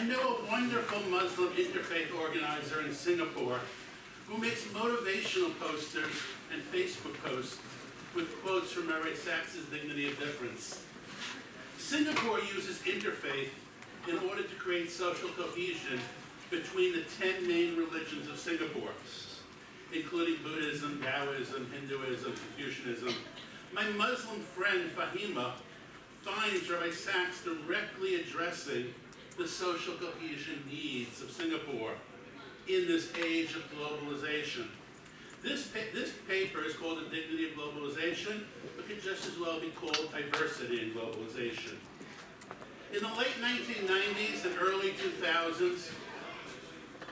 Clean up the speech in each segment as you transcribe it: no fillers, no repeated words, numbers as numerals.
I know a wonderful Muslim interfaith organizer in Singapore who makes motivational posters and Facebook posts with quotes from Rabbi Sachs' Dignity of Difference. Singapore uses interfaith in order to create social cohesion between the 10 main religions of Singapore, including Buddhism, Taoism, Hinduism, Confucianism. My Muslim friend Fahima finds Rabbi Sachs directly addressing the social cohesion needs of Singapore in this age of globalization. This paper is called The Dignity of Globalization, but could just as well be called Diversity in Globalization. In the late 1990s and early 2000s,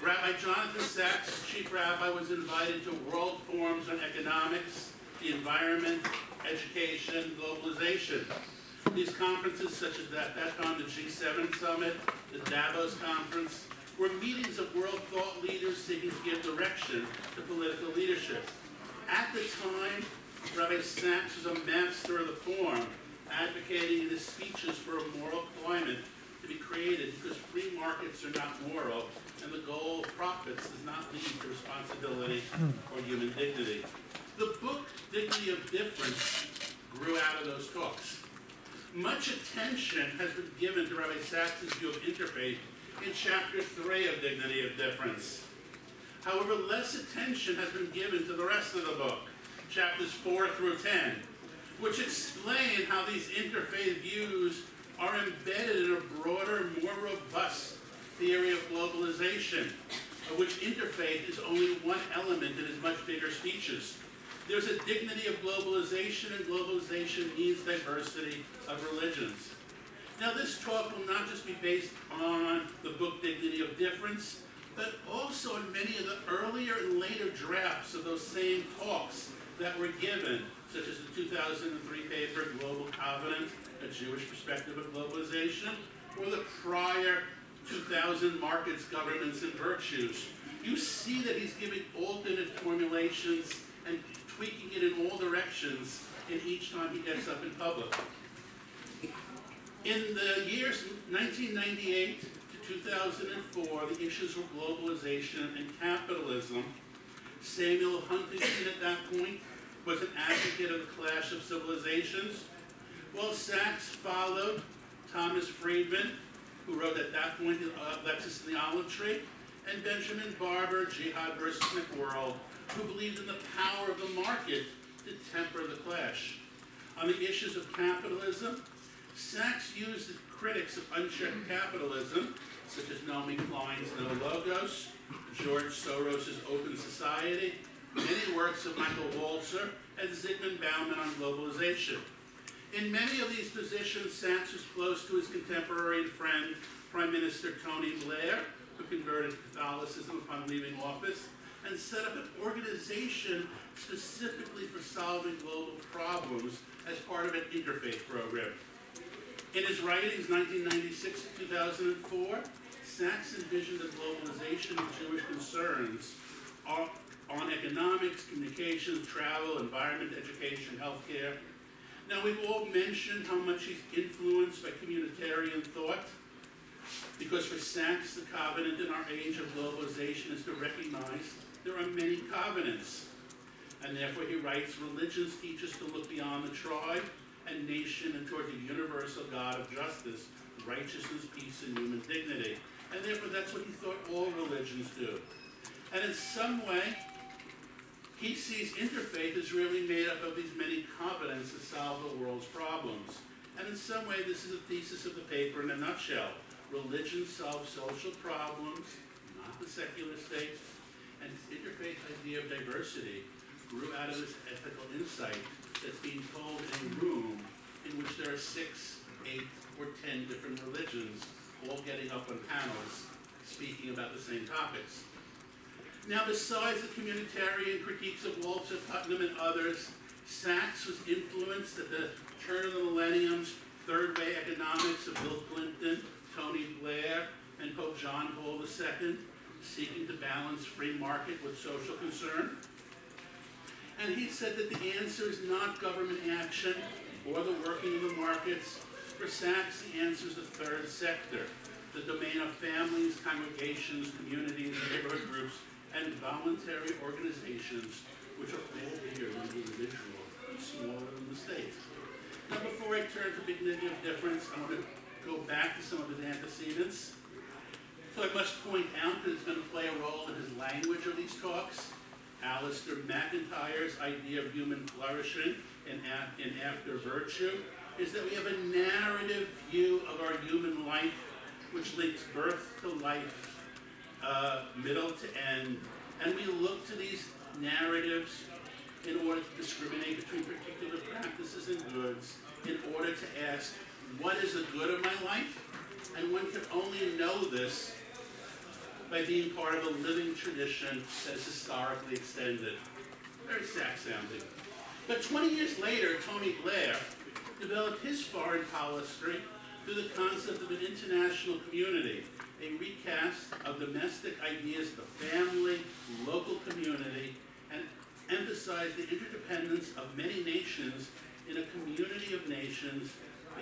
Rabbi Jonathan Sachs, chief rabbi, was invited to world forums on economics, the environment, education, globalization. These conferences, such as that time the G7 Summit, the Davos Conference, were meetings of world thought leaders seeking to give direction to political leadership. At the time, Rabbi Sachs was a master of the form, advocating in his speeches for a moral climate to be created because free markets are not moral, and the goal of profits does not lead to responsibility or human dignity. The book, Dignity of Difference, grew out of those talks. Much attention has been given to Rabbi Sachs' view of interfaith in chapter 3 of Dignity of Difference. However, less attention has been given to the rest of the book, chapters 4 through 10, which explain how these interfaith views are embedded in a broader, more robust theory of globalization, of which interfaith is only one element in his much bigger speeches. There's a dignity of globalization, and globalization needs diversity of religions. Now, this talk will not just be based on the book Dignity of Difference, but also in many of the earlier and later drafts of those same talks that were given, such as the 2003 paper, Global Covenant, A Jewish Perspective of Globalization, or the prior 2000 Markets, Governments, and Virtues. You see that he's giving alternate formulations and tweaking it in all directions in each time he gets up in public. In the years 1998 to 2004, the issues were globalization and capitalism. Samuel Huntington at that point was an advocate of the clash of civilizations, while Sachs followed Thomas Friedman, who wrote at that point Lexus and the Olive Tree, and Benjamin Barber, Jihad versus McWorld, who believed in the power of the market to temper the clash. On the issues of capitalism, Sachs used the critics of unchecked capitalism, such as Naomi Klein's No Logos, George Soros' Open Society, many works of Michael Walzer, and Zygmunt Bauman on globalization. In many of these positions, Sachs was close to his contemporary and friend, Prime Minister Tony Blair, who converted to Catholicism upon leaving office, and set up an organization specifically for solving global problems as part of an interfaith program. In his writings, 1996 to 2004, Sachs envisioned the globalization of Jewish concerns on economics, communications, travel, environment, education, healthcare. Now, we've all mentioned how much he's influenced by communitarian thought, because for Sachs, the covenant in our age of globalization is to recognize there are many covenants. And therefore, he writes, religions teach us to look beyond the tribe and nation and toward the universal God of justice, righteousness, peace, and human dignity. And therefore, that's what he thought all religions do. And in some way, he sees interfaith as really made up of these many covenants to solve the world's problems. And in some way, this is a thesis of the paper in a nutshell. Religion solves social problems, not the secular state. And his interfaith idea of diversity grew out of this ethical insight that's being told in a room in which there are 6, 8, or 10 different religions all getting up on panels speaking about the same topics. Now, besides the communitarian critiques of Walter, Putnam, and others, Sachs was influenced at the turn of the millennium's third way economics of Bill Clinton, Tony Blair, and Pope John Paul II, seeking to balance free market with social concern. And he said that the answer is not government action or the working of the markets. For Sachs, the answer is the third sector, the domain of families, congregations, communities, neighborhood groups, and voluntary organizations, which are all bigger than the individual and smaller than the state. Now, before I turn to dignity of difference, I want to go back to some of his antecedents. So I must point out that it's going to play a role in his language of these talks. Alistair McIntyre's idea of human flourishing in After Virtue is that we have a narrative view of our human life which links birth to life, middle to end, and we look to these narratives in order to discriminate between particular practices and goods, in order to ask, what is the good of my life? And one can only know this by being part of a living tradition that is historically extended. Very sack-sounding. But 20 years later, Tony Blair developed his foreign policy through the concept of an international community, a recast of domestic ideas of family, local community, and emphasized the interdependence of many nations in a community of nations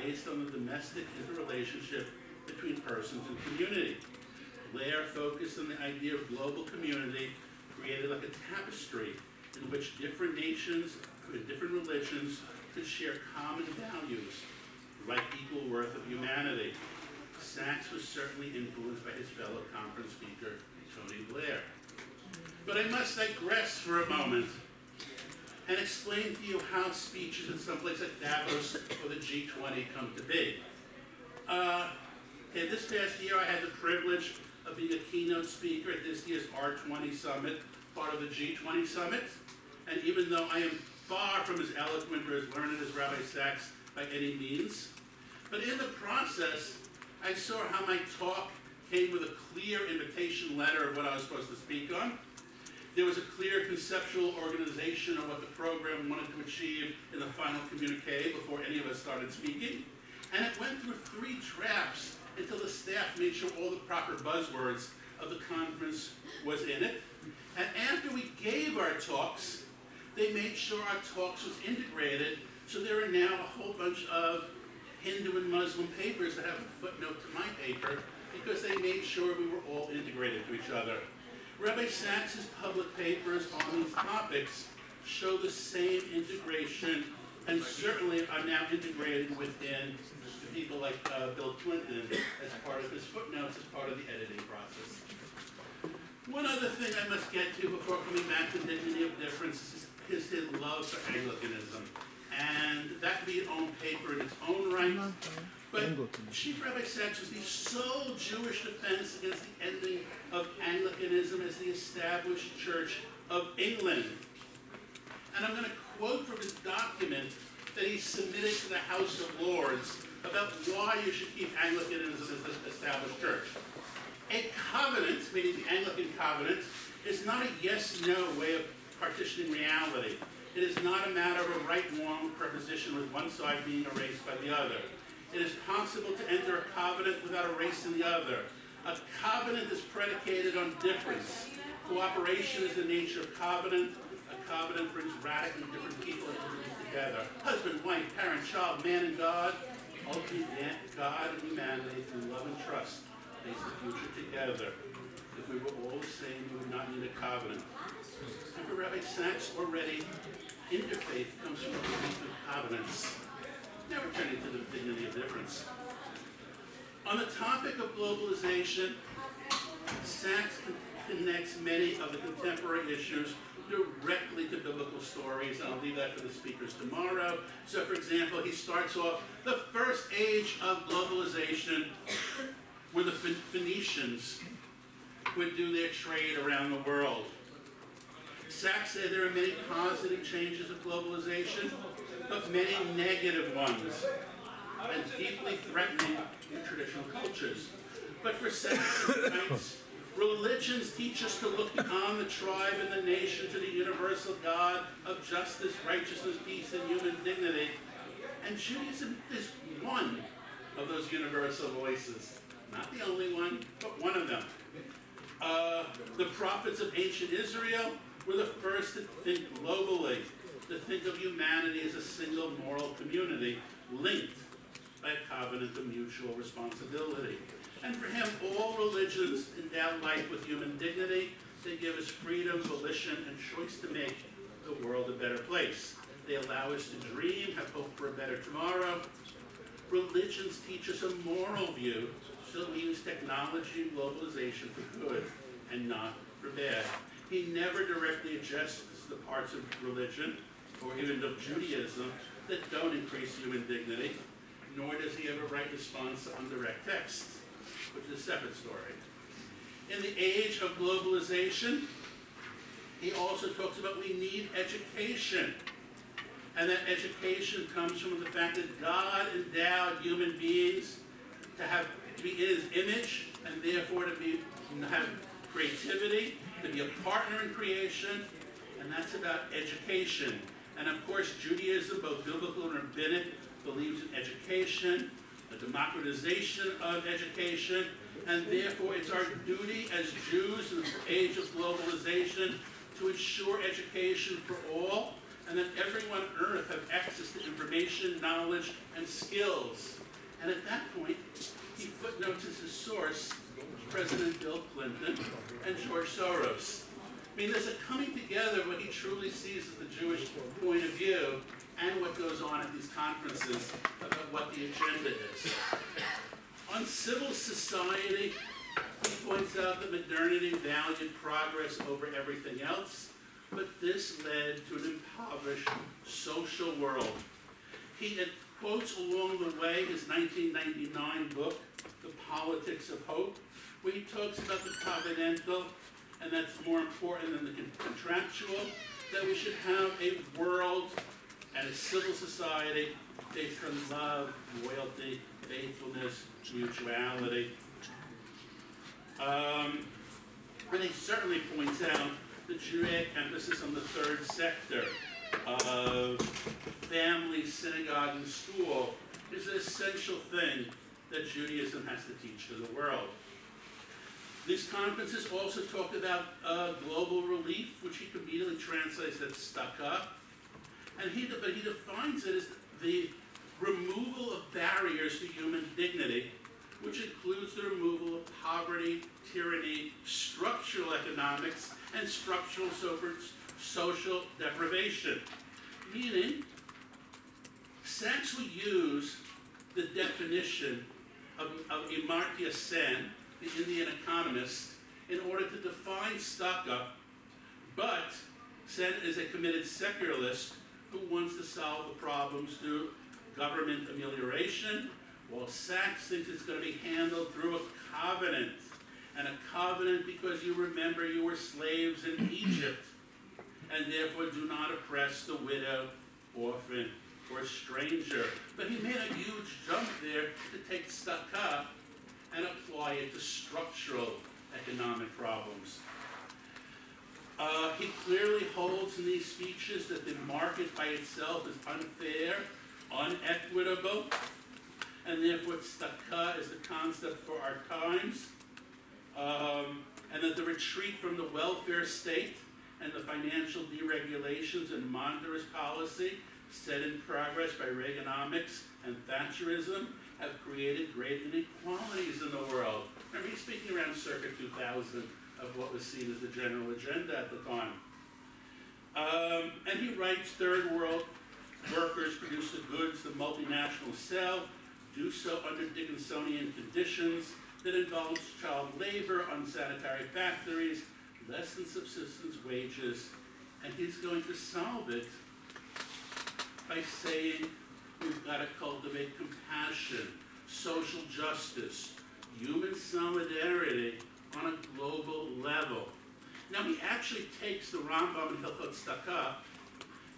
based on the domestic interrelationship between persons and community. Blair focused on the idea of global community, created like a tapestry in which different nations with different religions could share common values, like equal worth of humanity. Sachs was certainly influenced by his fellow conference speaker, Tony Blair. But I must digress for a moment and explain to you how speeches in some place like Davos or the G20 come to be. This past year, I had the privilege of being a keynote speaker at this year's R20 Summit, part of the G20 Summit. And even though I am far from as eloquent or as learned as Rabbi Sachs by any means, but in the process, I saw how my talk came with a clear invitation letter of what I was supposed to speak on. There was a clear conceptual organization of what the program wanted to achieve in the final communique before any of us started speaking. And it went through 3 drafts until the staff made sure all the proper buzzwords of the conference was in it. And after we gave our talks, they made sure our talks was integrated, so there are now a whole bunch of Hindu and Muslim papers that have a footnote to my paper, because they made sure we were all integrated to each other. Rabbi Sachs's public papers on these topics show the same integration, and certainly are now integrated within people like Bill Clinton as part of his footnotes, as part of the editing process. One other thing I must get to before coming back to dignity of difference is his love for Anglicanism. And that could be an own paper in its own right. But Chief Rabbi Sachs was the sole Jewish defense against the ending of Anglicanism as the established Church of England. And I'm going to quote from his document that he submitted to the House of Lords about why you should keep Anglicanism as the established church. A covenant, meaning the Anglican covenant, is not a yes-no way of partitioning reality. It is not a matter of a right-wrong preposition with one side being erased by the other. It is possible to enter a covenant without erasing the other. A covenant is predicated on difference. Cooperation is the nature of covenant. A covenant brings radically different people and communities together. Husband, wife, parent, child, man, and God. Ultimately, God and humanity, through love and trust, face the future together. If we were all the same, we would not need a covenant. And for Rabbi Sachs, already, interfaith comes from a belief in covenants. Now returning to the dignity of difference. On the topic of globalization, Sachs connects many of the contemporary issues directly to biblical stories, and I'll leave that for the speakers tomorrow. So, for example, he starts off the first age of globalization where the Phoenicians would do their trade around the world. Sachs said there are many positive changes of globalization, but many negative ones, and deeply threatening in traditional cultures. But for Sachs, he writes, religions teach us to look beyond the tribe and the nation to the universal God of justice, righteousness, peace, and human dignity. And Judaism is one of those universal voices. Not the only one, but one of them. The prophets of ancient Israel were the first to think globally, to think of humanity as a single moral community linked by a covenant of mutual responsibility. And for him, religions endow life with human dignity. They give us freedom, volition, and choice to make the world a better place. They allow us to dream, have hope for a better tomorrow. Religions teach us a moral view, so we use technology and globalization for good and not for bad. He never directly addresses the parts of religion, or even of Judaism, that don't increase human dignity, nor does he ever write response to indirect texts, which is a separate story. In the age of globalization, he also talks about we need education. And that education comes from the fact that God endowed human beings to be in his image, and therefore to have creativity, to be a partner in creation, and that's about education. And of course, Judaism, both biblical and rabbinic, believes in education, a democratization of education, and therefore it's our duty as Jews in the age of globalization to ensure education for all, and that everyone on earth have access to information, knowledge, and skills. And at that point, he footnotes as his source President Bill Clinton and George Soros. I mean, there's a coming together what he truly sees as the Jewish point of view and what goes on at these conferences about what the agenda is. On civil society, he points out that modernity valued progress over everything else, but this led to an impoverished social world. He quotes along the way his 1999 book, The Politics of Hope, where he talks about the covenantal, and that's more important than the contractual, that we should have a world and a civil society based on love, loyalty, faithfulness, mutuality. And he certainly points out the Judaic emphasis on the third sector of family, synagogue, and school is an essential thing that Judaism has to teach to the world. These conferences also talk about global relief, which he immediately translates as tzedakah, but he defines it as the removal of barriers to human dignity, which includes the removal of poverty, tyranny, structural economics, and structural social deprivation. Meaning, Sachs will use the definition of Amartya Sen, the Indian economist, in order to define tzedakah, but Sen is a committed secularist who wants to solve the problems through government amelioration, while Sachs thinks it's going to be handled through a covenant. And a covenant because you remember you were slaves in Egypt, and therefore do not oppress the widow, orphan, or stranger. But he made a huge jump there to take tzedakah and apply it to structural economic problems. He clearly holds in these speeches that the market by itself is unfair, unequitable, and therefore tzedakah is the concept for our times, and that the retreat from the welfare state and the financial deregulations and monetarist policy set in progress by Reaganomics and Thatcherism have created great inequalities in the world. Remember, he's speaking around circa 2000 of what was seen as the general agenda at the time. And he writes, third world workers produce the goods the multinationals sell, do so under Dickinsonian conditions that involves child labor, unsanitary factories, less than subsistence wages, and he's going to solve it by saying we've got to cultivate compassion, social justice, human solidarity on a global level. Now he actually takes the Rambam in Hilchot Tzedakah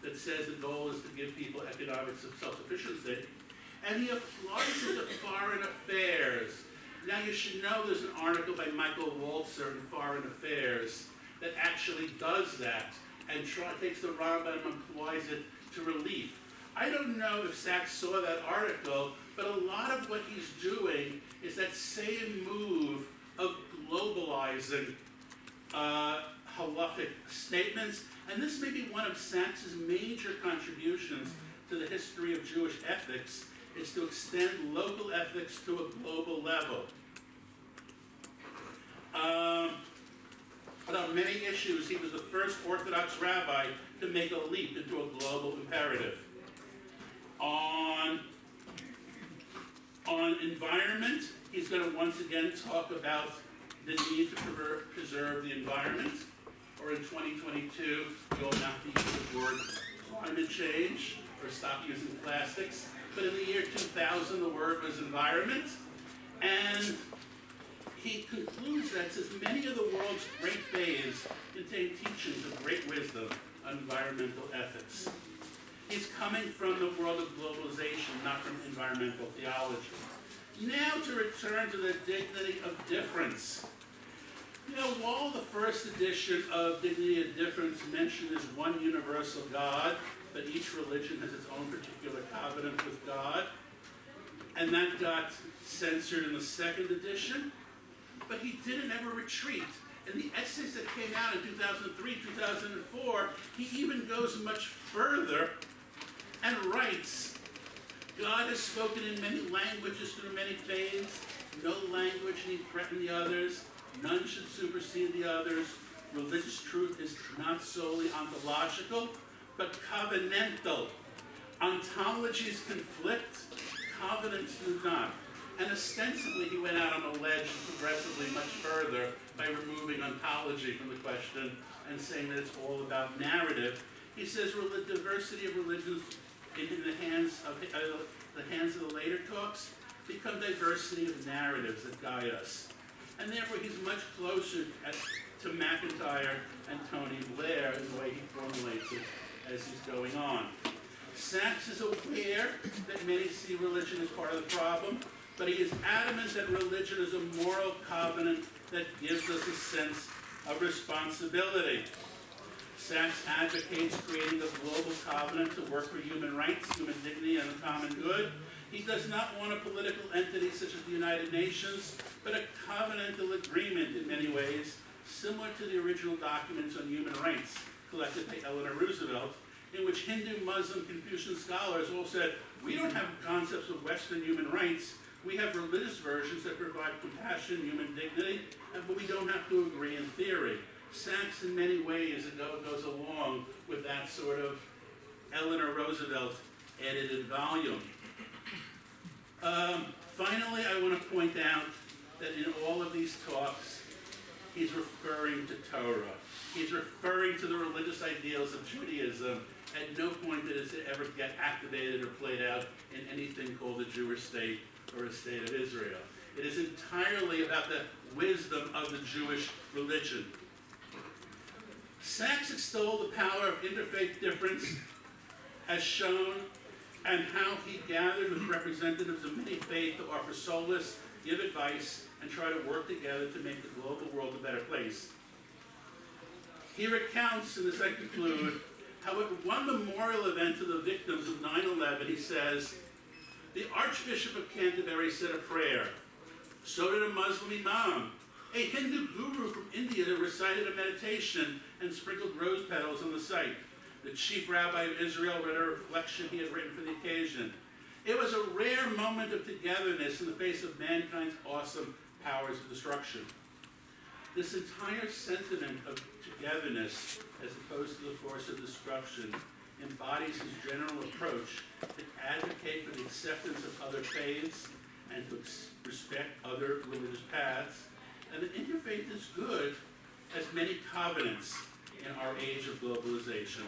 that says the goal is to give people economic self-sufficiency, and he applies it to foreign affairs. Now you should know there's an article by Michael Walzer in Foreign Affairs that actually does that and takes the Rambam and applies it to relief. I don't know if Sachs saw that article, but a lot of what he's doing is that same move of globalizing halachic statements, and this may be one of Sachs's major contributions to the history of Jewish ethics, is to extend local ethics to a global level. on many issues, he was the first Orthodox rabbi to make a leap into a global imperative. On environment, he's going to once again talk about the need to preserve the environment. Or in 2022, you'll not use the word climate change or stop using plastics. But in the year 2000, the word was environment. And he concludes that says many of the world's great faiths contain teachings of great wisdom on environmental ethics. He's coming from the world of globalization, not from environmental theology. Now to return to the dignity of difference. You know, while the first edition of Dignity of Difference mentioned is one universal God, but each religion has its own particular covenant with God, and that got censored in the second edition, but he didn't ever retreat. In the essays that came out in 2003, 2004, he even goes much further and writes, God has spoken in many languages through many faiths. No language need threaten the others. None should supersede the others. Religious truth is not solely ontological, but covenantal. Ontologies conflict, covenants do not. And ostensibly, he went out on a ledge progressively much further by removing ontology from the question and saying that it's all about narrative. He says, well, the diversity of religions in the hands of the later talks become diversity of narratives that guide us. And therefore, he's much closer to McIntyre and Tony Blair in the way he formulates it as he's going on. Sachs is aware that many see religion as part of the problem, but he is adamant that religion is a moral covenant that gives us a sense of responsibility. Sachs advocates creating a global covenant to work for human rights, human dignity, and the common good. He does not want a political entity such as the United Nations, but a covenantal agreement in many ways, similar to the original documents on human rights collected by Eleanor Roosevelt, in which Hindu, Muslim, Confucian scholars all said, we don't have concepts of Western human rights, we have religious versions that provide compassion, human dignity, but we don't have to agree in theory. Sachs in many ways goes along with that sort of Eleanor Roosevelt edited volume. Finally, I want to point out that in all of these talks, he's referring to Torah. He's referring to the religious ideals of Judaism. At no point does it ever get activated or played out in anything called the Jewish state or a state of Israel. It is entirely about the wisdom of the Jewish religion. Sachs extolled the power of interfaith difference as shown, and how he gathered with representatives of many faiths to offer solace, give advice, and try to work together to make the global world a better place. He recounts, and as I conclude, how at one memorial event to the victims of 9/11, he says, the Archbishop of Canterbury said a prayer. So did a Muslim imam. A Hindu guru from India recited a meditation and sprinkled rose petals on the site. The chief rabbi of Israel read a reflection he had written for the occasion. It was a rare moment of togetherness in the face of mankind's awesome powers of destruction. This entire sentiment of togetherness, as opposed to the force of destruction, embodies his general approach to advocate for the acceptance of other faiths and to respect other religious paths, and that interfaith is good as many covenants in our age of globalization.